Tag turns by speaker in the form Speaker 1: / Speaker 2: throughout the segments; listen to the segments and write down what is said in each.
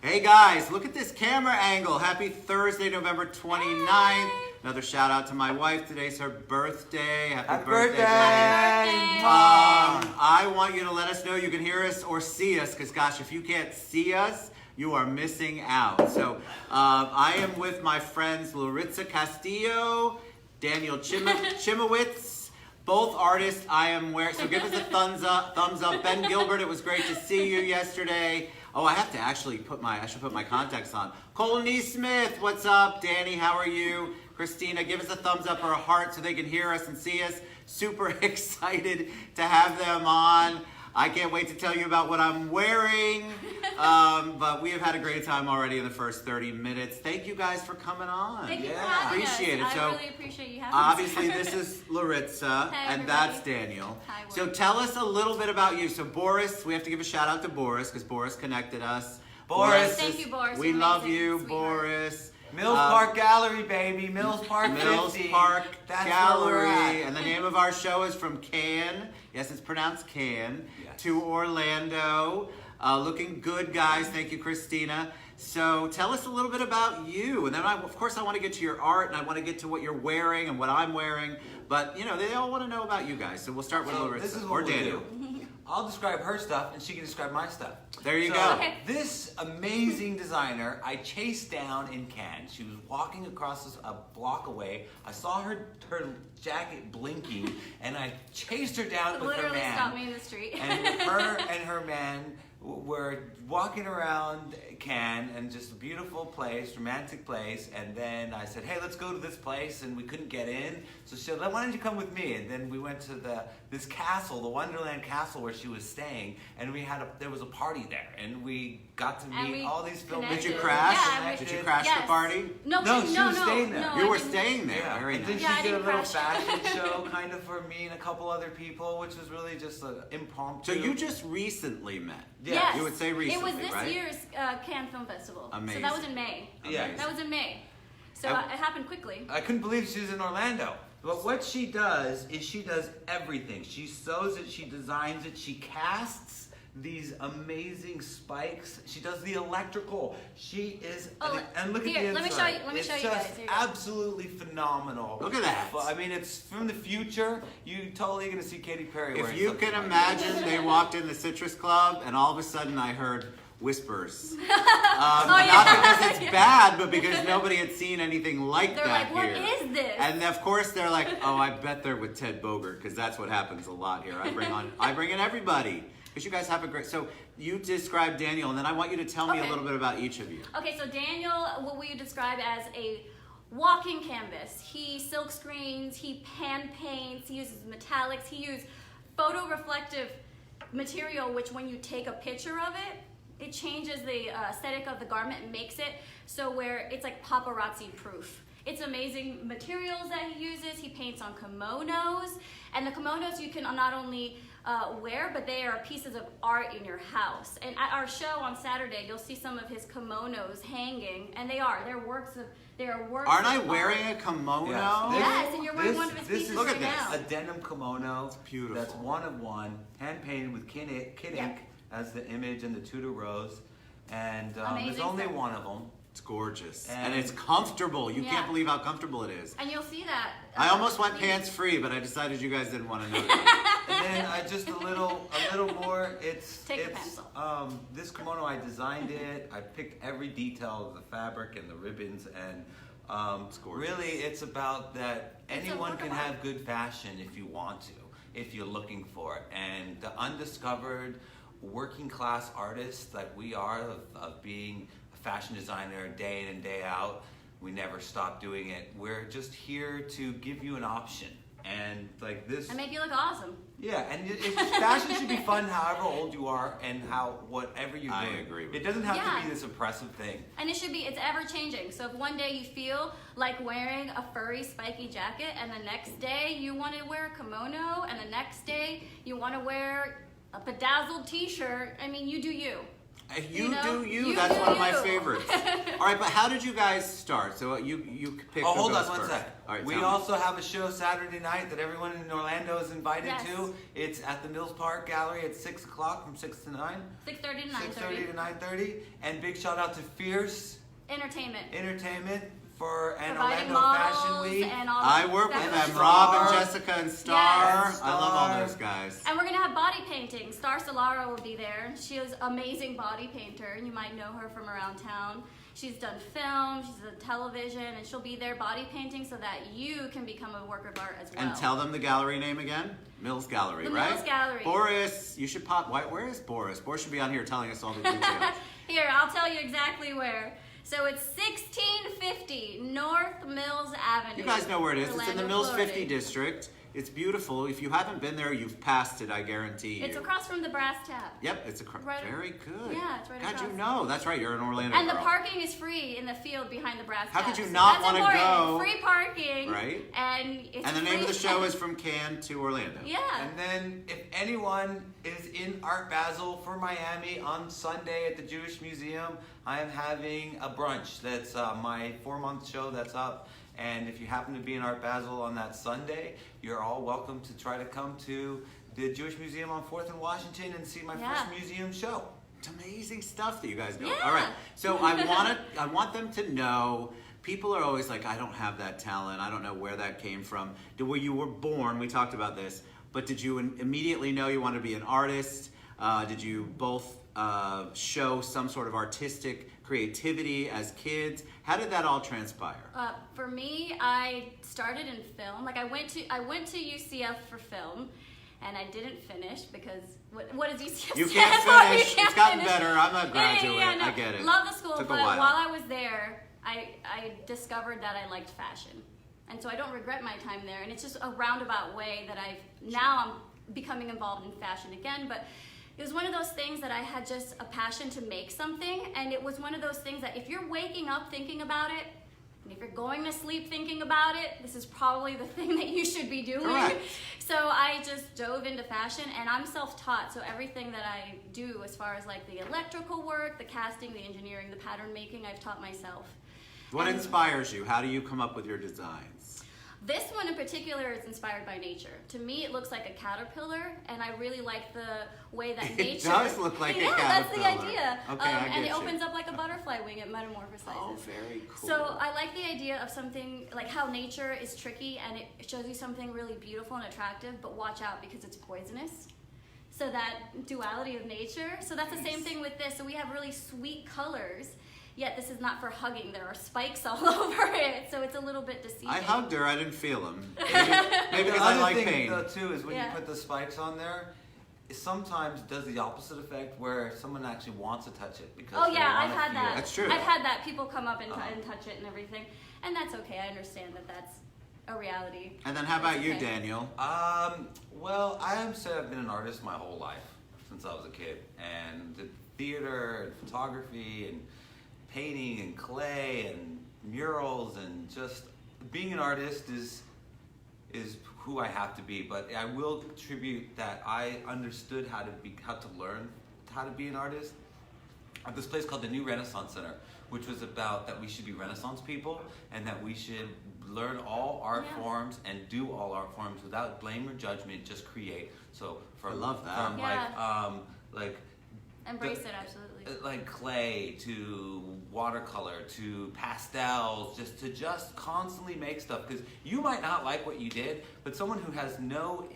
Speaker 1: Hey guys, look at this camera angle. Happy Thursday, November 29th.
Speaker 2: Hey.
Speaker 1: Another shout out to my wife. Today's her birthday. Happy
Speaker 2: birthday.
Speaker 1: I want you to let us know you can hear us or see us, because gosh, if you can't see us, you are missing out. So I am with my friends Loritza Castillo, Daniel Chimowitz, both artists I am wearing. So give us a thumbs up. Ben Gilbert, it was great to see you yesterday. Oh, I have to actually put my contacts on. Colney Smith, what's up? Danny, how are you? Christina, give us a thumbs up or a heart so they can hear us and see us. Super excited to have them on. I can't wait to tell you about what I'm wearing. But we have had a great time already in the first 30 minutes. Thank you guys for coming on.
Speaker 2: Thank you for having
Speaker 1: Appreciate
Speaker 2: us.
Speaker 1: it. So,
Speaker 2: I really appreciate you having
Speaker 1: obviously,
Speaker 2: us.
Speaker 1: this is Loritza,
Speaker 2: Hey,
Speaker 1: and
Speaker 2: everybody.
Speaker 1: that's Daniel.
Speaker 2: Hi,
Speaker 1: So
Speaker 2: Will.
Speaker 1: tell us a little bit about you. So Boris, we have to give a shout out to Boris because Boris connected us.
Speaker 2: Boris,
Speaker 1: is-
Speaker 2: thank you, Boris.
Speaker 1: We
Speaker 2: You're
Speaker 1: love
Speaker 2: amazing,
Speaker 1: you,
Speaker 2: sweetheart.
Speaker 1: Boris.
Speaker 3: Mills Park Gallery, baby. Mills Park 50.
Speaker 1: Mills Park
Speaker 3: That's where we're
Speaker 1: Gallery.
Speaker 3: at.
Speaker 1: And the name of our show is From Cannes, yes, it's pronounced Cannes,
Speaker 3: Yes.
Speaker 1: to Orlando. Looking good, guys. Thank you, Christina. So tell us a little bit about you. And then, of course, I want to get to your art, and I want to get to what you're wearing and what I'm wearing. But, you know, they all want to know about you guys. So we'll start with
Speaker 3: So
Speaker 1: Larissa
Speaker 3: this is
Speaker 1: or
Speaker 3: what we'll
Speaker 1: Daniel.
Speaker 3: do. I'll describe her stuff, and she can describe my stuff.
Speaker 1: There you
Speaker 3: So,
Speaker 1: go.
Speaker 2: Okay.
Speaker 3: This amazing designer, I chased down in Cannes. She was walking across a block away. I saw her jacket blinking, and I chased her down with her
Speaker 2: Literally
Speaker 3: man.
Speaker 2: stopped me in the street.
Speaker 3: And her and her man were walking around Cannes, and just a beautiful place, romantic place. And then I said, "Hey, let's go to this place," and we couldn't get in. So she said, "Why don't you come with me?" And then we went to this castle, the Wonderland Castle, where she was staying, and there was a party there, and we got to
Speaker 2: And
Speaker 3: meet
Speaker 2: we
Speaker 3: all these filmmakers.
Speaker 2: connected.
Speaker 1: Did you crash?
Speaker 2: Yeah,
Speaker 1: Did you crash
Speaker 2: yes.
Speaker 1: the party?
Speaker 2: No,
Speaker 3: No, she was staying there.
Speaker 2: No,
Speaker 1: You
Speaker 2: I
Speaker 1: were
Speaker 2: didn't.
Speaker 1: staying there.
Speaker 3: Yeah,
Speaker 1: Very
Speaker 3: and then
Speaker 1: nice.
Speaker 2: Yeah, I
Speaker 3: she did a
Speaker 2: didn't
Speaker 3: little
Speaker 2: crash.
Speaker 3: fashion show, kind of for me and a couple other people, which was really just an impromptu.
Speaker 1: So you just recently met.
Speaker 3: Yeah,
Speaker 2: Yes.
Speaker 1: You would say recently,
Speaker 2: It was this
Speaker 1: right?
Speaker 2: year's Cannes Film Festival.
Speaker 1: Amazing.
Speaker 2: So that was in May.
Speaker 3: Yeah.
Speaker 2: That was in May. So
Speaker 1: And-
Speaker 2: it happened quickly.
Speaker 3: I couldn't believe she was in Orlando. But what she does is she does everything. She sews it, she designs it, she casts these amazing spikes. She does the electrical. She is,
Speaker 2: Oh,
Speaker 3: and look
Speaker 2: here,
Speaker 3: at the
Speaker 2: let me
Speaker 3: inside.
Speaker 2: show you- let me
Speaker 3: It's
Speaker 2: show you
Speaker 3: just
Speaker 2: guys. Here you go.
Speaker 3: absolutely phenomenal.
Speaker 1: Look at that.
Speaker 3: Well, I mean, it's from the future. You're totally gonna see Katy Perry
Speaker 1: If
Speaker 3: wearing
Speaker 1: you
Speaker 3: something
Speaker 1: can
Speaker 3: like
Speaker 1: imagine, they walked in the Citrus Club, and all of a sudden I heard whispers.
Speaker 2: Oh,
Speaker 1: Not because it's bad, but because nobody had seen anything like
Speaker 2: They're
Speaker 1: that
Speaker 2: like, what
Speaker 1: here.
Speaker 2: is this?
Speaker 1: And of course they're like, oh, I bet they're with Ted Bogert, because that's what happens a lot here. I bring in everybody, because you guys have a great. So you describe Daniel, and then I want you to tell me a
Speaker 2: Okay.
Speaker 1: little bit about each of you.
Speaker 2: Okay, so Daniel, what we describe as a walking canvas. He silk screens, he pan paints, he uses metallics, he uses photo-reflective material, which when you take a picture of it, it changes the aesthetic of the garment and makes it so where it's like paparazzi proof. It's amazing materials that he uses. He paints on kimonos, and the kimonos you can not only wear, but they are pieces of art in your house. And at our show on Saturday, you'll see some of his kimonos hanging, and they're works of
Speaker 1: Aren't I
Speaker 2: of
Speaker 1: wearing
Speaker 2: art.
Speaker 1: a kimono?
Speaker 3: Yes.
Speaker 2: Yes, and you're wearing one of his
Speaker 3: this
Speaker 2: pieces
Speaker 3: is
Speaker 1: Look at
Speaker 2: right
Speaker 1: this.
Speaker 2: now.
Speaker 3: a denim kimono.
Speaker 1: It's beautiful.
Speaker 3: That's one of one, hand painted with kid ink as the image and the Tudor rose. And there's
Speaker 2: Amazing
Speaker 3: only
Speaker 2: stuff.
Speaker 3: one of them.
Speaker 1: It's gorgeous.
Speaker 3: And-
Speaker 1: And it's comfortable. You
Speaker 2: Yeah.
Speaker 1: can't believe how comfortable it is.
Speaker 2: And you'll see that.
Speaker 1: I almost went
Speaker 2: please.
Speaker 1: pants free, but I decided you guys didn't want to know that.
Speaker 3: And then just a little more.
Speaker 2: Take the pencil.
Speaker 3: This kimono, I designed it. I picked every detail of the fabric and the ribbons, and
Speaker 1: It's gorgeous.
Speaker 3: really, it's about that
Speaker 2: It's a
Speaker 3: anyone
Speaker 2: work
Speaker 3: can
Speaker 2: of art.
Speaker 3: have good fashion if you want to, if you're looking for it. And the undiscovered working class artists like we are of being a fashion designer day in and day out, we never stop doing it. We're just here to give you an option. And like this,
Speaker 2: And make you look awesome.
Speaker 3: yeah, and fashion should be fun however old you are and whatever you're
Speaker 1: I
Speaker 3: doing.
Speaker 1: agree with
Speaker 3: It doesn't have
Speaker 2: Yeah.
Speaker 3: to be this oppressive thing.
Speaker 2: And it's ever changing. So if one day you feel like wearing a furry, spiky jacket, and the next day you want to wear a kimono, and the next day you want to wear a bedazzled t-shirt, I mean, you do you.
Speaker 1: You
Speaker 2: know?
Speaker 1: do you.
Speaker 2: You
Speaker 1: That's
Speaker 2: do
Speaker 1: one of my
Speaker 2: you.
Speaker 1: favorites. All right, but how did you guys start? So you picked.
Speaker 3: Oh,
Speaker 1: who
Speaker 3: hold
Speaker 1: goes
Speaker 3: on one
Speaker 1: first.
Speaker 3: sec.
Speaker 1: All right,
Speaker 3: We
Speaker 1: tell me.
Speaker 3: also have a show Saturday night that everyone in Orlando is invited
Speaker 2: Yes.
Speaker 3: to. It's at the Mills Park Gallery at 6 o'clock from 6 to 9.
Speaker 2: 6:30 to
Speaker 3: 6:30
Speaker 2: 9:30.
Speaker 3: to 9:30. And big shout out to Fierce
Speaker 2: Entertainment.
Speaker 3: Entertainment for an
Speaker 2: Providing
Speaker 3: Orlando Fashion
Speaker 2: models
Speaker 3: Week.
Speaker 2: and all
Speaker 1: I
Speaker 2: that
Speaker 1: work with
Speaker 2: stuff.
Speaker 1: them, Rob and
Speaker 3: Star.
Speaker 1: Jessica and Star.
Speaker 2: Yes.
Speaker 1: I love all
Speaker 3: Star.
Speaker 1: those guys.
Speaker 2: And we're gonna have body painting. Star Solara will be there. She is an amazing body painter, and you might know her from around town. She's done film, she's done television, and she'll be there body painting so that you can become a work of art as well.
Speaker 1: And tell them the gallery name again. Mills Gallery,
Speaker 2: The
Speaker 1: right?
Speaker 2: Mills Gallery.
Speaker 1: Boris, you should pop. Where is Boris? Boris should be on here telling us all the details.
Speaker 2: Here, I'll tell you exactly where. So it's 1650 North Mills Avenue.
Speaker 1: You guys know where it is. It's in the
Speaker 2: Orlando,
Speaker 1: Mills
Speaker 2: Florida.
Speaker 1: 50 district. It's beautiful. If you haven't been there, you've passed it, I guarantee you.
Speaker 2: It's across from the Brass Tap.
Speaker 1: Yep, it's
Speaker 2: Right-
Speaker 1: very good.
Speaker 2: Yeah, it's right
Speaker 1: God, you
Speaker 2: across.
Speaker 1: know. That's right, you're an Orlando
Speaker 2: And the
Speaker 1: girl.
Speaker 2: parking is free in the field behind the Brass
Speaker 1: How
Speaker 2: Tap.
Speaker 1: could you
Speaker 2: So
Speaker 1: not
Speaker 2: that's
Speaker 1: wanna
Speaker 2: important.
Speaker 1: go?
Speaker 2: Free parking.
Speaker 1: Right.
Speaker 2: And it's
Speaker 1: And the name of the
Speaker 2: free.
Speaker 1: show is From Cannes to Orlando.
Speaker 2: Yeah.
Speaker 3: And then if anyone is in Art Basel for Miami on Sunday at the Jewish Museum, I am having a brunch. That's my 4-month show that's up. And if you happen to be in Art Basel on that Sunday, you're all welcome to try to come to the Jewish Museum on 4th and Washington and see my
Speaker 2: Yeah.
Speaker 3: first museum show.
Speaker 1: It's amazing stuff that you guys know.
Speaker 2: Yeah.
Speaker 1: All right. So I want them to know. People are always like, I don't have that talent. I don't know where that came from. When you were born, we talked about this, but did you immediately know you wanted to be an artist? Did you both show some sort of artistic creativity as kids? How did that all transpire?
Speaker 2: For me, I started in film. Like I went to UCF for film, and I didn't finish because what does UCF
Speaker 1: You
Speaker 2: stand
Speaker 1: can't
Speaker 2: for?
Speaker 1: finish.
Speaker 2: You can't
Speaker 1: It's gotten
Speaker 2: finish.
Speaker 1: better. I'm a graduate.
Speaker 2: No.
Speaker 1: I get it.
Speaker 2: Love the school,
Speaker 1: Took a
Speaker 2: but
Speaker 1: while.
Speaker 2: while I was there, I discovered that I liked fashion, and so I don't regret my time there. And it's just a roundabout way that I'm becoming involved in fashion again, but. It was one of those things that I had just a passion to make something, and it was one of those things that if you're waking up thinking about it, and if you're going to sleep thinking about it, this is probably the thing that you should be doing.
Speaker 1: Correct.
Speaker 2: So I just dove into fashion, and I'm self-taught, so everything that I do as far as like the electrical work, the casting, the engineering, the pattern making, I've taught myself.
Speaker 1: What
Speaker 2: And-
Speaker 1: inspires you? How do you come up with your designs?
Speaker 2: This one in particular is inspired by nature. To me, it looks like a caterpillar, and I really like the way that
Speaker 1: It
Speaker 2: nature.
Speaker 1: does look like a
Speaker 2: Yeah, that's the
Speaker 1: caterpillar.
Speaker 2: idea.
Speaker 1: Okay, I
Speaker 2: and
Speaker 1: get
Speaker 2: it
Speaker 1: you.
Speaker 2: opens up like a butterfly wing. It metamorphosizes.
Speaker 1: Oh, very cool.
Speaker 2: So I like the idea of something like how nature is tricky and it shows you something really beautiful and attractive, but watch out because it's poisonous. So that duality of nature. So that's the same thing with this. So we have really sweet colors. Yet this is not for hugging. There are spikes all over it, so it's a little bit deceiving.
Speaker 1: I hugged her. I didn't feel them. Maybe
Speaker 3: The
Speaker 1: because I
Speaker 3: other
Speaker 1: like
Speaker 3: thing,
Speaker 1: pain.
Speaker 3: though, too, is when
Speaker 2: Yeah.
Speaker 3: you put the spikes on there, it sometimes does the opposite effect where someone actually wants to touch it because
Speaker 2: Oh
Speaker 3: they
Speaker 2: yeah,
Speaker 3: want
Speaker 2: I've
Speaker 3: to
Speaker 2: had
Speaker 3: feel
Speaker 2: that.
Speaker 3: it.
Speaker 1: That's true.
Speaker 2: I've had that. People come up and,
Speaker 3: Uh-huh.
Speaker 2: and touch it and everything, and that's okay. I understand that that's a reality.
Speaker 1: And then how about
Speaker 2: That's
Speaker 1: you,
Speaker 2: okay.
Speaker 1: Daniel?
Speaker 3: Well, I am said I've been an artist my whole life since I was a kid, and did theater and photography and painting and clay and murals, and just being an artist is who I have to be. But I will attribute that I understood how to learn how to be an artist at this place called the New Renaissance Center, which was about that we should be Renaissance people and that we should learn all art
Speaker 2: Yeah.
Speaker 3: forms and do all art forms without blame or judgment, just create. So
Speaker 1: I love that.
Speaker 3: From
Speaker 2: Yeah.
Speaker 3: like
Speaker 2: Embrace
Speaker 3: The-
Speaker 2: it, absolutely.
Speaker 3: like clay to watercolor to pastels, just constantly make stuff, because you might not like what you did, but someone who has no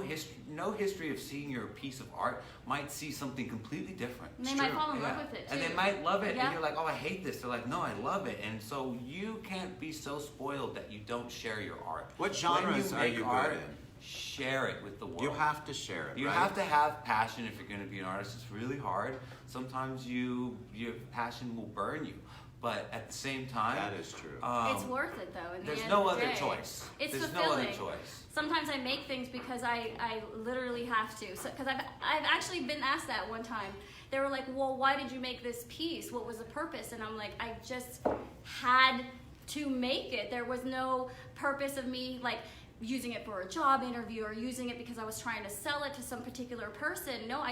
Speaker 3: history of seeing your piece of art might see something completely different.
Speaker 2: And they
Speaker 1: It's
Speaker 2: might
Speaker 1: true.
Speaker 2: fall in
Speaker 3: Yeah.
Speaker 2: love with it too.
Speaker 3: And they might love it,
Speaker 2: Yeah.
Speaker 3: and you're like, oh, I hate this. They're like, no, I love it. And so you can't be so spoiled that you don't share your art.
Speaker 1: What
Speaker 3: When
Speaker 1: genres are
Speaker 3: make
Speaker 1: you
Speaker 3: art,
Speaker 1: good in?
Speaker 3: Share it with the world.
Speaker 1: You have to share it,
Speaker 3: You
Speaker 1: right?
Speaker 3: have to have passion if you're going to be an artist. It's really hard. Sometimes your passion will burn you, but at the same time,
Speaker 1: That is true.
Speaker 2: It's worth it though. In the
Speaker 3: there's
Speaker 2: end
Speaker 3: no
Speaker 2: of the
Speaker 3: other
Speaker 2: day.
Speaker 3: choice.
Speaker 2: It's
Speaker 3: There's
Speaker 2: fulfilling.
Speaker 3: no other choice.
Speaker 2: Sometimes I make things because I literally have to. Because I've actually been asked that one time. They were like, well, why did you make this piece? What was the purpose? And I'm like, I just had to make it. There was no purpose of me like using it for a job interview or using it because I was trying to sell it to some particular person. No,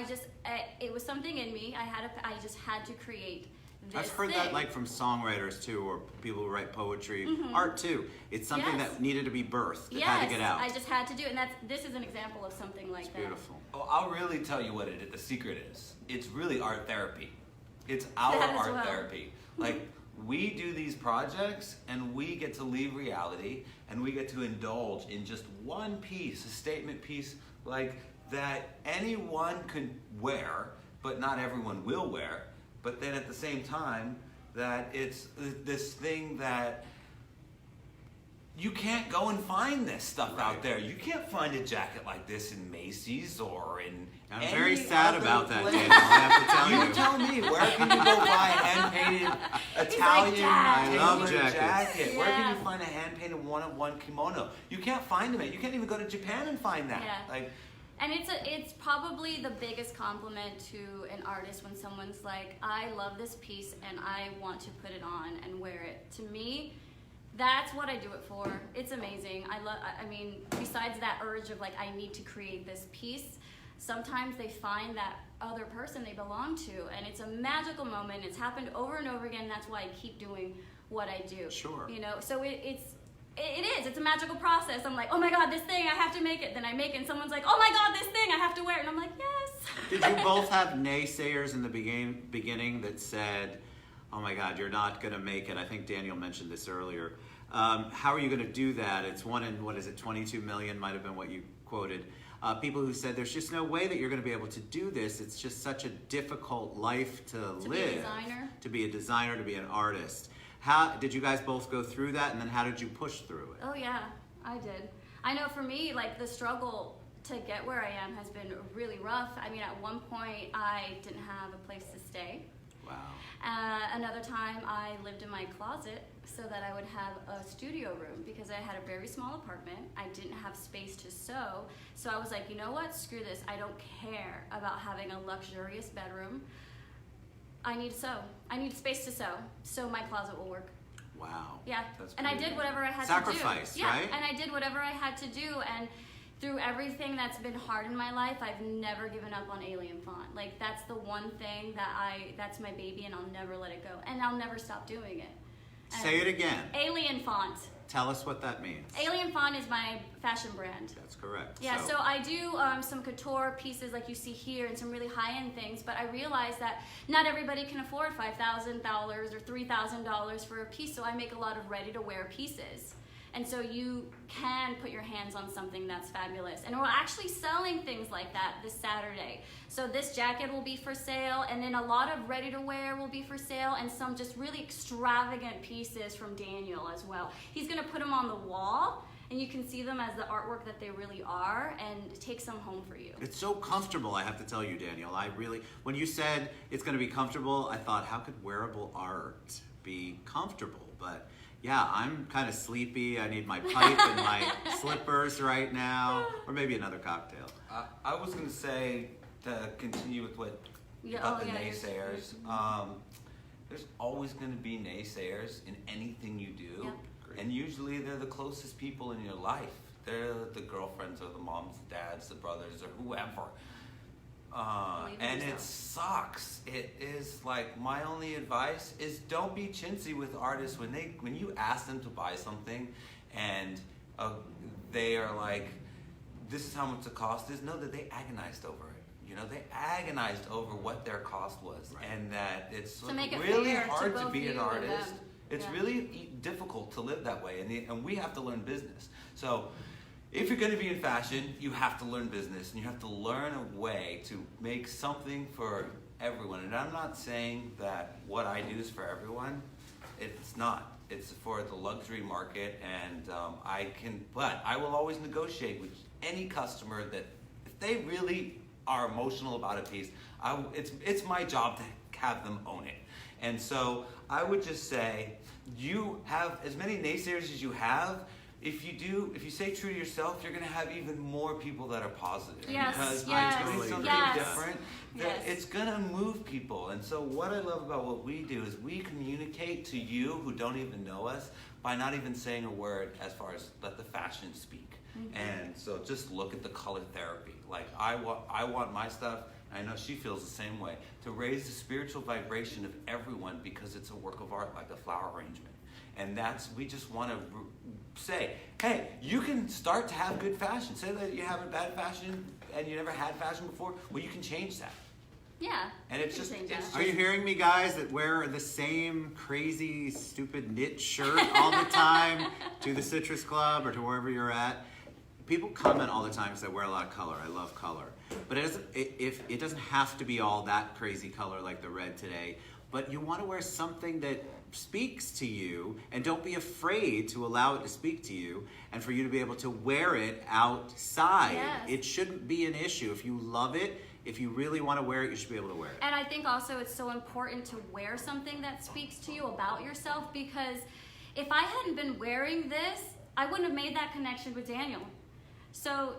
Speaker 2: it was something in me. I just had to create this
Speaker 1: I've heard
Speaker 2: thing.
Speaker 1: that like from songwriters too, or people who write poetry, art too. It's something
Speaker 2: Yes.
Speaker 1: that needed to be birthed. It
Speaker 2: Yes,
Speaker 1: had to get out.
Speaker 2: I just had to do it, and this is an example of something like
Speaker 1: It's
Speaker 2: that.
Speaker 1: beautiful.
Speaker 3: Oh, I'll really tell you what the secret is. It's really art therapy. It's our
Speaker 2: That as
Speaker 3: art
Speaker 2: well.
Speaker 3: therapy. Like, we do these projects and we get to leave reality and we get to indulge in just one piece, a statement piece like that anyone could wear, but not everyone will wear. But then at the same time, that it's this thing that you can't go and find this stuff out there. You can't find a jacket like this in Macy's or in
Speaker 1: I'm
Speaker 3: any
Speaker 1: very sad
Speaker 3: other
Speaker 1: about that,
Speaker 3: place.
Speaker 1: Daniel. I have to tell you.
Speaker 3: You tell me, where can you go buy a hand-painted Italian
Speaker 2: "Dad."
Speaker 1: I love
Speaker 3: tailored
Speaker 1: jackets.
Speaker 3: jacket? Where can
Speaker 2: Yeah.
Speaker 3: you find a hand-painted one-of-one kimono? You can't find them. You can't even go to Japan and find that.
Speaker 2: Yeah.
Speaker 3: Like,
Speaker 2: And it's probably the biggest compliment to an artist when someone's like, I love this piece and I want to put it on and wear it. To me, that's what I do it for. It's amazing. I mean, besides that urge of like, I need to create this piece, sometimes they find that other person they belong to, and it's a magical moment. It's happened over and over again. That's why I keep doing what I do.
Speaker 1: Sure.
Speaker 2: You know, so it is. It's a magical process. I'm like, oh my God, this thing, I have to make it. Then I make it, and someone's like, oh my God, this thing, I have to wear it. And I'm like, yes.
Speaker 1: Did you both have naysayers in the beginning that said, oh my God, you're not going to make it? I think Daniel mentioned this earlier. How are you going to do that? It's 1 in, 22 million might have been what you quoted. People who said there's just no way that you're going to be able to do this. It's just such a difficult life to live.
Speaker 2: Be a designer.
Speaker 1: To be a designer, to be an artist. How did you guys both go through that, and then how did you push through it?
Speaker 2: Oh yeah, I did. I know for me, like the struggle to get where I am has been really rough. I mean, at one point I didn't have a place to stay.
Speaker 1: Wow.
Speaker 2: Another time I lived in my closet so that I would have a studio room because I had a very small apartment. I didn't have space to sew. So I was like, you know what? Screw this. I don't care about having a luxurious bedroom. I need to sew. I need space to sew. So my closet will work.
Speaker 1: Wow.
Speaker 2: Yeah.
Speaker 3: That's
Speaker 2: And I
Speaker 3: pretty
Speaker 2: did whatever I had
Speaker 1: Sacrifice,
Speaker 2: to do. Yeah.
Speaker 1: right?
Speaker 2: And I did whatever I had to do. And through everything that's been hard in my life, I've never given up on Alien Font. Like, that's the one thing that's my baby, and I'll never let it go. And I'll never stop doing it. And
Speaker 1: Say it again.
Speaker 2: Alien Font.
Speaker 1: Tell us what that means.
Speaker 2: Alien Font is my fashion brand.
Speaker 1: That's correct.
Speaker 2: Yeah, so I do some couture pieces like you see here and some really high-end things, but I realize that not everybody can afford $5,000 or $3,000 for a piece, so I make a lot of ready-to-wear pieces. And so you can put your hands on something that's fabulous. And we're actually selling things like that this Saturday. So this jacket will be for sale, and then a lot of ready-to-wear will be for sale, and some just really extravagant pieces from Daniel as well. He's gonna put them on the wall, and you can see them as the artwork that they really are, and take some home for you.
Speaker 1: It's so comfortable, I have to tell you, Daniel. When you said it's going to be comfortable, I thought, how could wearable art be comfortable? But yeah, I'm kind of sleepy. I need my pipe and my slippers right now, or maybe another cocktail.
Speaker 3: I was going to say, to continue with what about the naysayers, there's always going to be naysayers in anything you do.
Speaker 2: Yep.
Speaker 3: And usually they're the closest people in your life. They're the girlfriends or the moms, the dads, the brothers, or whoever.
Speaker 2: Believe in
Speaker 3: And it
Speaker 2: yourself.
Speaker 3: sucks. It is like, my only advice is don't be chintzy with artists when you ask them to buy something and they are like, this is how much the cost is. Know that they agonized over it. You know, they agonized over what their cost was,
Speaker 1: Right.
Speaker 3: and that it's
Speaker 2: To make it
Speaker 3: really
Speaker 2: fair to
Speaker 3: hard to
Speaker 2: both
Speaker 3: be
Speaker 2: you
Speaker 3: an
Speaker 2: and
Speaker 3: artist.
Speaker 2: them.
Speaker 3: It's
Speaker 2: Yeah.
Speaker 3: really difficult to live that way, and we have to learn business. So if you're going to be in fashion, you have to learn business, and you have to learn a way to make something for everyone. And I'm not saying that what I do is for everyone. It's not. It's for the luxury market, and but I will always negotiate with any customer that if they really are emotional about a piece, it's my job to have them own it. And so I would just say, you have as many naysayers as you have. If you stay true to yourself, you're going to have even more people that are positive.
Speaker 2: Yes,
Speaker 3: Because
Speaker 2: yes,
Speaker 3: by doing something
Speaker 2: yes,
Speaker 3: different,
Speaker 2: yes.
Speaker 3: it's going to move people. And so what I love about what we do is we communicate to you who don't even know us by not even saying a word as far as let the fashion speak. And so just look at the color therapy. Like I want my stuff, I know she feels the same way, to raise the spiritual vibration of everyone because it's a work of art, like a flower arrangement. And we just want to say, hey, you can start to have good fashion. Say that you have a bad fashion and you never had fashion before. Well, you can change that.
Speaker 2: Yeah.
Speaker 3: And it's just,
Speaker 1: Are you hearing me, guys, that wear the same crazy, stupid knit shirt all the time to the Citrus Club or to wherever you're at? People comment all the time because I wear a lot of color. I love color. But it doesn't have to be all that crazy color like the red today. But you want to wear something that speaks to you, and don't be afraid to allow it to speak to you and for you to be able to wear it outside.
Speaker 2: Yes.
Speaker 1: It shouldn't be an issue. If you love it, if you really want to wear it, you should be able to wear it.
Speaker 2: And I think also it's so important to wear something that speaks to you about yourself, because if I hadn't been wearing this, I wouldn't have made that connection with Daniel. So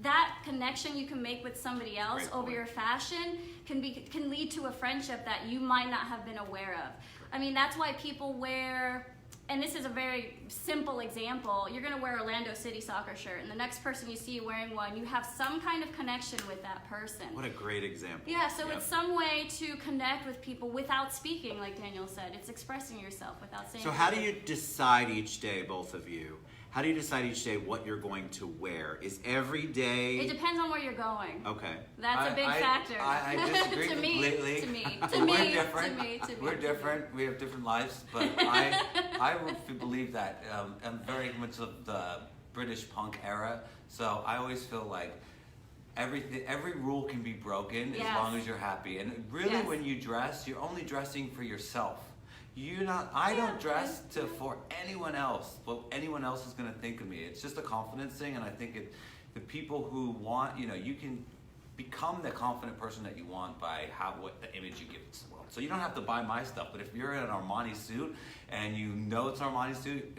Speaker 2: that connection you can make with somebody else
Speaker 1: Great
Speaker 2: over
Speaker 1: point.
Speaker 2: your fashion can lead to a friendship that you might not have been aware of. I mean, that's why people wear, and this is a very simple example, you're going to wear Orlando City soccer shirt, and the next person you see wearing one, you have some kind of connection with that person.
Speaker 1: What a great example.
Speaker 2: Yeah, so
Speaker 1: Yep.
Speaker 2: it's some way to connect with people without speaking, like Daniel said. It's expressing yourself without saying
Speaker 1: So how do
Speaker 2: anything.
Speaker 1: you decide each day, both of you? How do you decide each day what you're going to wear? Is every day...
Speaker 2: It depends on where you're going.
Speaker 1: Okay.
Speaker 2: That's a big factor.
Speaker 3: I disagree
Speaker 2: to me,
Speaker 3: completely.
Speaker 2: To me,
Speaker 3: We're different.
Speaker 2: to me.
Speaker 3: We're different. We have different lives. But I believe that I'm very much of the British punk era. So I always feel like every rule can be broken as
Speaker 2: Yes.
Speaker 3: long as you're happy. And really,
Speaker 2: Yes.
Speaker 3: when you dress, you're only dressing for yourself. I don't dress for anyone else, what anyone else is going to think of me. It's just a confidence thing, and I think the people who want, you can become the confident person that you want by what the image you give to the world. So you don't have to buy my stuff, but if you're in an Armani suit and you know it's an Armani suit,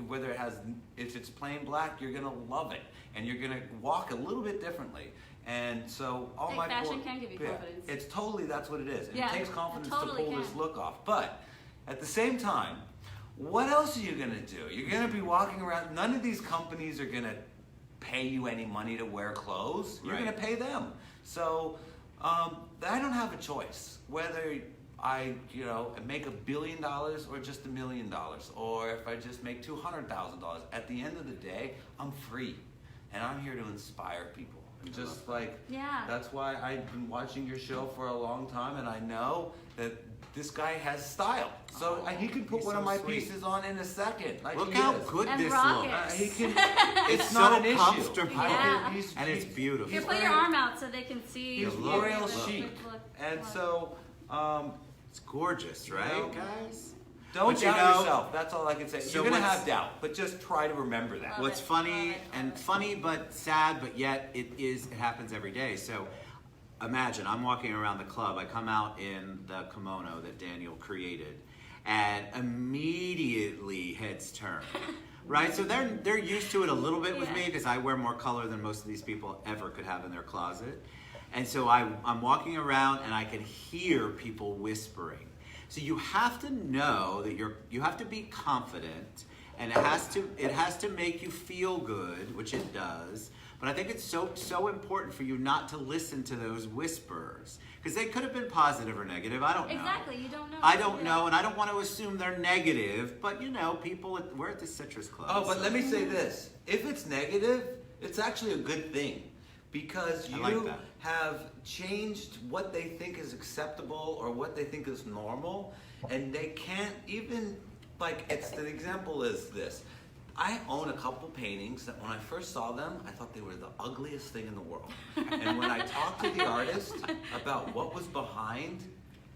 Speaker 3: if it's plain black, you're going to love it, and you're going to walk a little bit differently. And so
Speaker 2: Fashion can give you confidence.
Speaker 3: It's totally, that's what it is. And
Speaker 2: Yeah,
Speaker 3: it takes
Speaker 2: it
Speaker 3: confidence
Speaker 2: totally
Speaker 3: to pull this
Speaker 2: can.
Speaker 3: look off. But at the same time, what else are you going to do? You're going to be walking around. None of these companies are going to pay you any money to wear clothes. You're
Speaker 1: Right.
Speaker 3: going to pay them. So I don't have a choice whether I make $1 billion or just $1 million, or if I just make $200,000. At the end of the day, I'm free, and I'm here to inspire people. And just like that's why I've been watching your show for a long time, and I know that this guy has style. So he can put
Speaker 1: he's
Speaker 3: one
Speaker 1: so
Speaker 3: of my
Speaker 1: sweet.
Speaker 3: pieces on in a second. Like
Speaker 1: Look
Speaker 3: he
Speaker 1: how
Speaker 3: is.
Speaker 1: good
Speaker 2: And
Speaker 1: this
Speaker 2: rock
Speaker 1: looks.
Speaker 2: it.
Speaker 3: He can.
Speaker 1: It's
Speaker 3: It's not
Speaker 1: so
Speaker 3: an issue.
Speaker 1: comfortable.
Speaker 2: Yeah.
Speaker 1: And it's beautiful.
Speaker 2: Here,
Speaker 3: He's
Speaker 2: put your
Speaker 3: wearing-
Speaker 2: arm out so they can see.
Speaker 3: He's
Speaker 1: look,
Speaker 3: L'Oreal
Speaker 1: look.
Speaker 3: chic,
Speaker 2: Look,
Speaker 3: and
Speaker 2: look.
Speaker 3: so
Speaker 1: It's gorgeous, right,
Speaker 3: know,
Speaker 1: guys?
Speaker 3: don't
Speaker 1: But you
Speaker 3: doubt
Speaker 1: know-
Speaker 3: yourself. That's all I can say.
Speaker 1: So
Speaker 3: You're gonna
Speaker 1: what's-
Speaker 3: have doubt, but just try to remember that.
Speaker 2: Love
Speaker 1: What's
Speaker 2: it,
Speaker 1: funny
Speaker 2: love it,
Speaker 1: and
Speaker 2: love it.
Speaker 1: funny but sad, but yet it happens every day. So imagine I'm walking around the club. I come out in the kimono that Daniel created, and immediately heads turn. Right? So they're used to it a little bit with me because I wear more color than most of these people ever could have in their closet. And so I'm walking around and I can hear people whispering. So you have to know that you have to be confident, and it has to make you feel good, which it does. But I think it's so important for you not to listen to those whispers, because they could have been positive or negative. I don't know.
Speaker 2: Exactly, you don't know.
Speaker 1: I don't know, and I don't want to assume they're negative. But people, we're at the Citrus Club.
Speaker 3: Oh, but
Speaker 1: so-
Speaker 3: let me say this: if it's negative, it's actually a good thing, because
Speaker 1: I like
Speaker 3: you
Speaker 1: that.
Speaker 3: have changed what they think is acceptable or what they think is normal, and they can't even the example is this. I own a couple paintings that when I first saw them, I thought they were the ugliest thing in the world. And when I talked to the artist about what was behind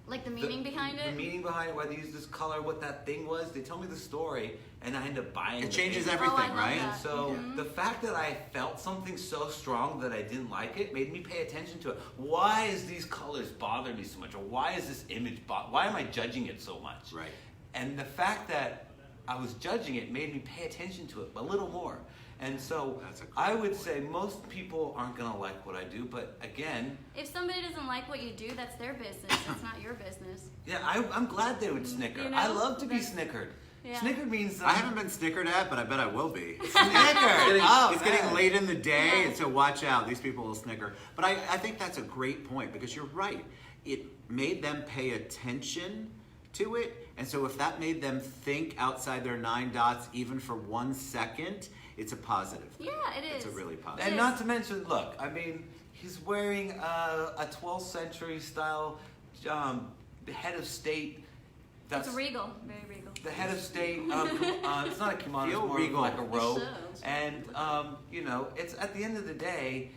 Speaker 2: Like the meaning behind
Speaker 3: the
Speaker 2: it?
Speaker 3: meaning behind it, why they used this color, what that thing was, they tell me the story, and I end up buying
Speaker 1: It
Speaker 3: the
Speaker 1: changes
Speaker 3: painting.
Speaker 1: everything,
Speaker 2: love
Speaker 1: right?
Speaker 2: that.
Speaker 3: And so the fact that I felt something so strong that I didn't like it made me pay attention to it. Why is these colors bother me so much? Or why is this image why am I judging it so much?
Speaker 1: Right.
Speaker 3: And the fact that I was judging it made me pay attention to it a little more. And so
Speaker 1: That's a great
Speaker 3: I would
Speaker 1: point.
Speaker 3: say most people aren't going to like what I do, but again,
Speaker 2: If somebody doesn't like what you do, that's their business. It's not your business.
Speaker 3: yeah, I'm glad they would snicker.
Speaker 2: You know,
Speaker 3: I love to be
Speaker 2: that's-
Speaker 3: snickered.
Speaker 2: Yeah.
Speaker 3: Snickered means
Speaker 1: I haven't been snickered at, but I bet I will be.
Speaker 3: snickered.
Speaker 1: It's getting late in the day, and so watch out. These people will snicker. But I think that's a great point because you're right. It made them pay attention to it, and so if that made them think outside their 9 dots even for 1 second, it's a positive.
Speaker 2: Yeah, it is.
Speaker 1: It's a really positive.
Speaker 3: And not to mention, look, I mean, he's wearing a 12th century style head of state.
Speaker 2: It's regal, very regal.
Speaker 3: The head of state. It's not a kimono, it's more
Speaker 1: regal.
Speaker 3: like a robe.
Speaker 2: It should.
Speaker 3: And you know, it's at the end of the day,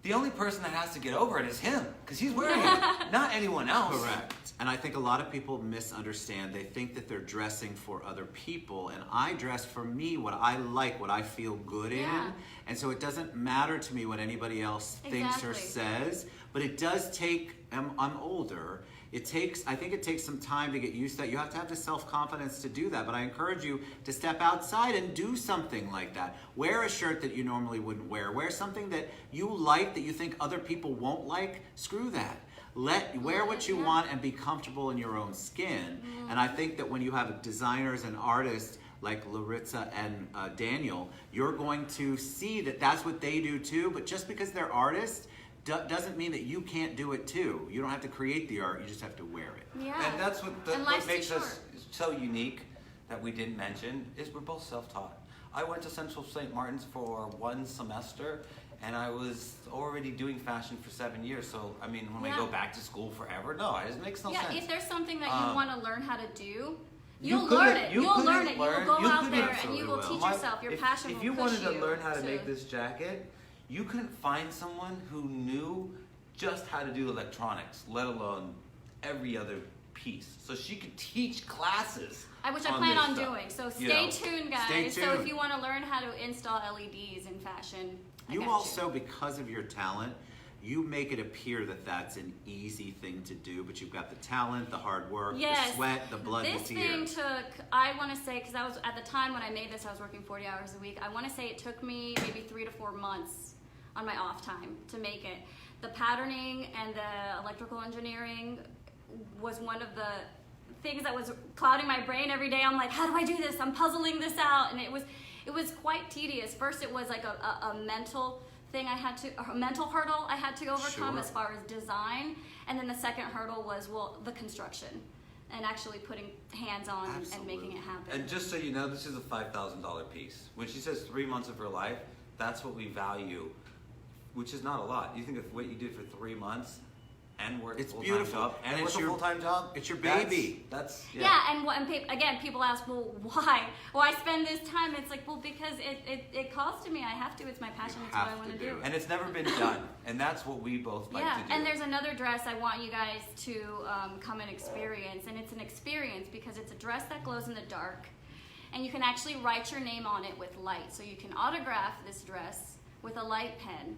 Speaker 3: the only person that has to get over it is him, because he's wearing it, not anyone else.
Speaker 1: Correct. And I think a lot of people misunderstand. They think that they're dressing for other people, and I dress for me, what I like, what I feel good
Speaker 2: Yeah.
Speaker 1: in. And so it doesn't matter to me what anybody else thinks or
Speaker 2: Exactly.
Speaker 1: says, but it does take, I'm older, I think it takes some time to get used to that. You have to have the self-confidence to do that, but I encourage you to step outside and do something like that. Wear a shirt that you normally wouldn't wear. Wear something that you like that you think other people won't like. Screw that. Wear what you want and be comfortable in your own skin. And I think that when you have designers and artists like Loritza and Daniel, you're going to see that that's what they do too, but just because they're artists, doesn't mean that you can't do it too. You don't have to create the art, you just have to wear it.
Speaker 2: Yeah.
Speaker 3: And that's what
Speaker 2: And life's
Speaker 3: makes
Speaker 2: too
Speaker 3: us so unique that we didn't mention is we're both self-taught. I went to Central St. Martin's for 1 semester, and I was already doing fashion for 7 years. So I mean, when I go back to school forever, no, it makes no sense.
Speaker 2: If there's something that you want to learn how to do,
Speaker 3: You
Speaker 2: you'll learn it.
Speaker 3: you
Speaker 2: You'll
Speaker 3: couldn't
Speaker 2: learn it. You'll
Speaker 3: learn-
Speaker 2: go
Speaker 3: you
Speaker 2: out
Speaker 3: couldn't-
Speaker 2: there and
Speaker 1: absolutely
Speaker 2: you will
Speaker 1: will.
Speaker 2: teach yourself. Your passion
Speaker 3: If
Speaker 2: will
Speaker 3: you
Speaker 2: push
Speaker 3: wanted to
Speaker 2: you
Speaker 3: learn how to make this jacket, you couldn't find someone who knew just how to do electronics, let alone every other piece. So she could teach classes.
Speaker 2: Which I
Speaker 3: on
Speaker 2: plan
Speaker 3: this
Speaker 2: on
Speaker 3: stuff,
Speaker 2: doing. So
Speaker 3: you
Speaker 2: stay
Speaker 3: know.
Speaker 2: tuned, guys.
Speaker 1: Stay
Speaker 2: So if
Speaker 1: tuned.
Speaker 2: you want to learn how to install LEDs in fashion, I
Speaker 1: You
Speaker 2: got
Speaker 1: also, because of your talent, you make it appear that that's an easy thing to do, but you've got the talent, the hard work,
Speaker 2: Yes.
Speaker 1: the sweat, the blood,
Speaker 2: This
Speaker 1: the tears.
Speaker 2: thing took, I want to say, because I was at the time when I made this, I was working 40 hours a week. I want to say it took me maybe 3 to 4 months on my off time to make it. The patterning and the electrical engineering was one of the things that was clouding my brain every day. I'm like, how do I do this? I'm puzzling this out, and it was quite tedious. First, it was like a mental thing a mental hurdle I had to overcome
Speaker 1: Sure.
Speaker 2: as far as design, and then the second hurdle was the construction and actually putting hands on and making it happen.
Speaker 3: And just so you know, this is a $5,000 piece. When she says 3 months of her life, that's what we value, which is not a lot. You think of what you did for 3 months and work
Speaker 1: It's
Speaker 3: a full-time
Speaker 1: beautiful.
Speaker 3: job
Speaker 1: And
Speaker 3: and
Speaker 1: it's
Speaker 3: work a
Speaker 1: your-
Speaker 3: full-time job.
Speaker 1: it's your baby.
Speaker 3: That's
Speaker 2: Again, people ask, well, why? Why spend this time? It's like, well, because it calls to me. I have to. It's my passion. It's what I
Speaker 1: have
Speaker 2: want
Speaker 1: to
Speaker 2: to
Speaker 1: do
Speaker 2: do.
Speaker 1: it.
Speaker 3: And it's never been done, and that's what we both like to do.
Speaker 2: And there's another dress I want you guys to come and experience, and it's an experience because it's a dress that glows in the dark, and you can actually write your name on it with light. So you can autograph this dress with a light pen,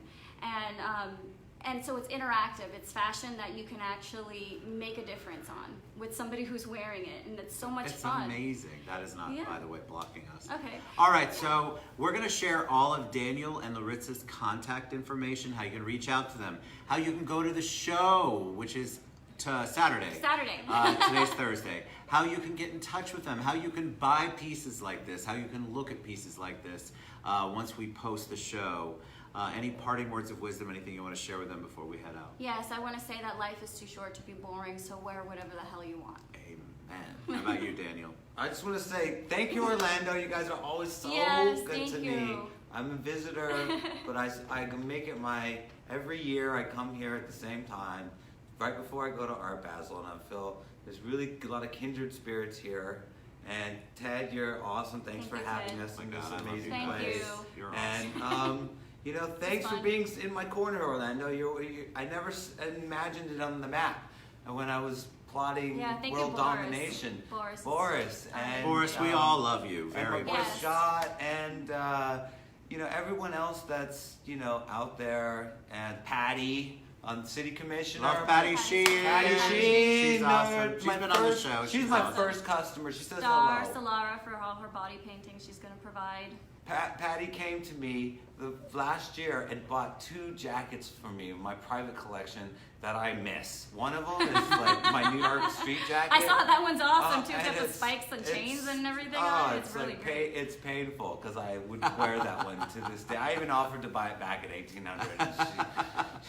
Speaker 2: and so it's interactive. It's fashion that you can actually make a difference on with somebody who's wearing it, and it's so much
Speaker 1: It's
Speaker 2: fun.
Speaker 1: amazing. That is not,
Speaker 2: Yeah.
Speaker 1: by the way, blocking us.
Speaker 2: Okay.
Speaker 1: All right, so we're going to share all of Daniel and Loritza's contact information, how you can reach out to them, how you can go to the show, which is Saturday. Today's Thursday. How you can get in touch with them, how you can buy pieces like this, how you can look at pieces like this once we post the show. Any parting words of wisdom, anything you want to share with them before we head out?
Speaker 2: Yes, I want to say that life is too short to be boring, so wear whatever the hell you want.
Speaker 1: Amen. How about you, Daniel?
Speaker 3: I just want to say thank you, Orlando. You guys are always so
Speaker 2: Yes,
Speaker 3: good
Speaker 2: thank
Speaker 3: to
Speaker 2: you.
Speaker 3: me. I'm a visitor, but I can make it every year I come here at the same time, right before I go to Art Basel, and I feel there's really a lot of kindred spirits here. And Ted, you're awesome. Thanks
Speaker 2: Thank
Speaker 3: for
Speaker 2: you,
Speaker 3: having
Speaker 2: Ted.
Speaker 3: us
Speaker 1: Oh
Speaker 3: in
Speaker 1: my
Speaker 3: this
Speaker 1: God, I love
Speaker 3: amazing
Speaker 1: you
Speaker 2: Thank
Speaker 3: place.
Speaker 2: you.
Speaker 1: You're
Speaker 3: And thanks for
Speaker 2: fun.
Speaker 3: being in my corner, Orlando. I never imagined it on the map. And when I was plotting
Speaker 2: Yeah, thank you,
Speaker 3: world
Speaker 2: Boris.
Speaker 3: domination,
Speaker 2: Boris.
Speaker 3: Boris and
Speaker 1: Boris, we all love you
Speaker 3: and
Speaker 1: very
Speaker 3: my
Speaker 1: much.
Speaker 3: boy
Speaker 2: Yes.
Speaker 3: Shot and everyone else that's out there, and Patty on City Commissioner.
Speaker 1: Love Patty Sheen.
Speaker 3: Patty
Speaker 2: Yeah.
Speaker 3: Sheen.
Speaker 1: She's awesome. She's
Speaker 3: my
Speaker 1: been on the
Speaker 3: first-
Speaker 1: show.
Speaker 3: She's my
Speaker 1: awesome.
Speaker 3: first customer. She says
Speaker 2: Star
Speaker 3: hello.
Speaker 2: Solara for all her body painting she's going to provide.
Speaker 3: Patty came to me last year and bought 2 jackets for me in my private collection that I miss. One of them is like my New York street jacket.
Speaker 2: I saw that one's awesome too.
Speaker 3: And
Speaker 2: It's got the spikes and chains and everything on it. It's really
Speaker 3: like
Speaker 2: great.
Speaker 3: it's painful because I would wear that one to this day. I even offered to buy it back at 1800. And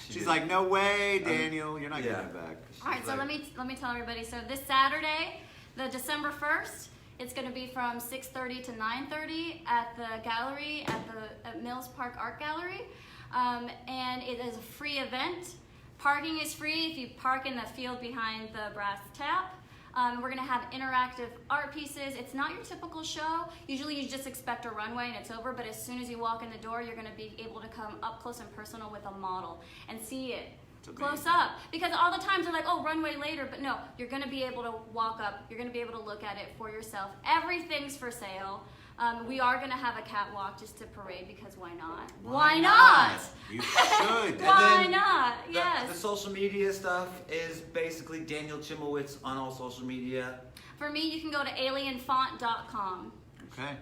Speaker 1: She's like, no way, Daniel, you're not
Speaker 3: yeah.
Speaker 1: getting it back.
Speaker 2: All right, so let me tell everybody. So this Saturday, the December 1st, it's going to be from 6:30 to 9:30 at the gallery at Mills Park Art Gallery, and it is a free event. Parking is free if you park in the field behind the brass tap. We're going to have interactive art pieces. It's not your typical show. Usually you just expect a runway and it's over, but as soon as you walk in the door, you're going to be able to come up close and personal with a model and see it close up. Because all the times they're like, oh, runway later, but no, you're going to be able to walk up. You're going to be able to look at it for yourself. Everything's for sale. We are going to have a catwalk just to parade because why not? Why not?
Speaker 1: You should.
Speaker 2: Why not? Yes.
Speaker 3: The social media stuff is basically Daniel Chimowitz on all social media.
Speaker 2: For me, you can go to alienfont.com.
Speaker 1: Okay.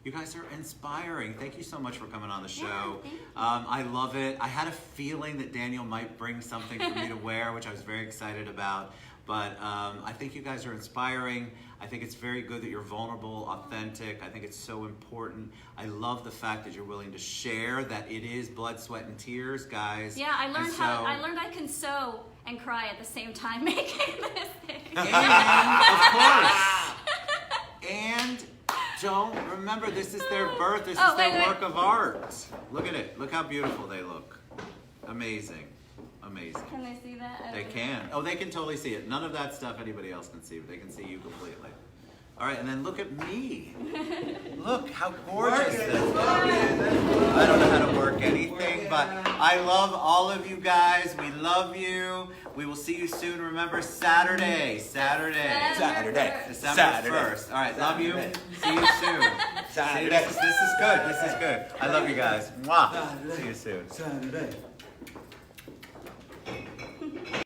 Speaker 1: You guys are inspiring. Thank you so much for coming on the show.
Speaker 2: Yeah, thank you.
Speaker 1: I love it. I had a feeling that Daniel might bring something for me to wear, which I was very excited about. But I think you guys are inspiring. I think it's very good that you're vulnerable, authentic. I think it's so important. I love the fact that you're willing to share that it is blood, sweat, and tears, guys.
Speaker 2: Yeah, I learned I can sew and cry at the same time making this thing.
Speaker 1: And, of course. And don't remember, this is their birth. This is their work of art. Look at it. Look how beautiful they look. Amazing. Amazing.
Speaker 2: Can they see that?
Speaker 1: They can. Oh, they can totally see it. None of that stuff anybody else can see, but they can see you completely. All right, and then look at me. Look how gorgeous this is. I don't know how to work anything, but I love all of you guys. We love you. We will see you soon. Remember, Saturday.
Speaker 3: Saturday.
Speaker 1: December 1st. All right, love you. See you soon. See you next. This is good. This is good. I love you guys. Mwah. See you soon.
Speaker 3: Saturday.